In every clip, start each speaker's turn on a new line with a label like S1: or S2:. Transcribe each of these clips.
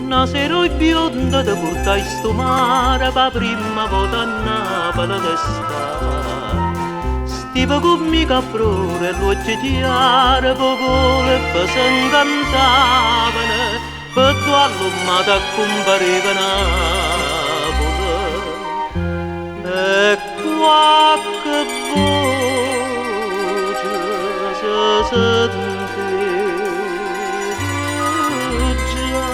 S1: Nasero e bionda da portai sto mare per prima volta a Napoli d'estate. Stiva con mi caprone, luce chiara, pocole e si incantavano, per tu all'ummata a comparire Napoli. E qualche voce si sentiva già.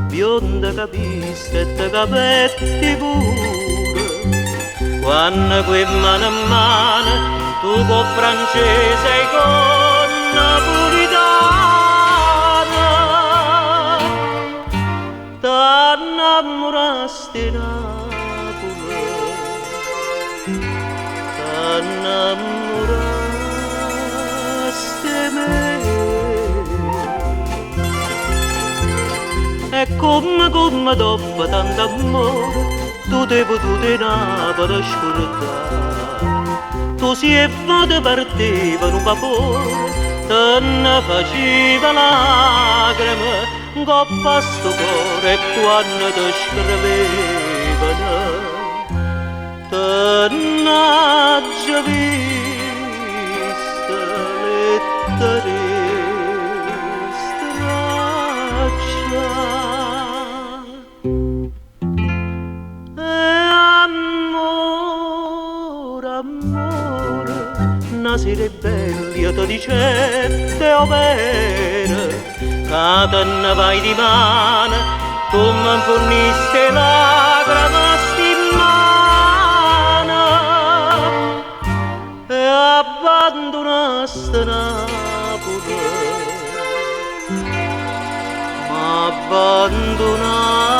S1: Bionda capiste e te capetti pure, quando qui mano a mano tu con francese e con napolitana t'annamorasti Napoli, t'annamorasti me. E come dopo tanto amore tu te potuti Napoli scordare. Tu si è fatto partiva un vapore, te ne faceva lacrime, coppa sto cuore e quando ti scrivevano te n'ha già viste lettere. Nasire belli io ti dicette o bene, che te ne vai di mano, tu mi forniste lacrime stimana e abbandonaste Napoli, m'abbandonate.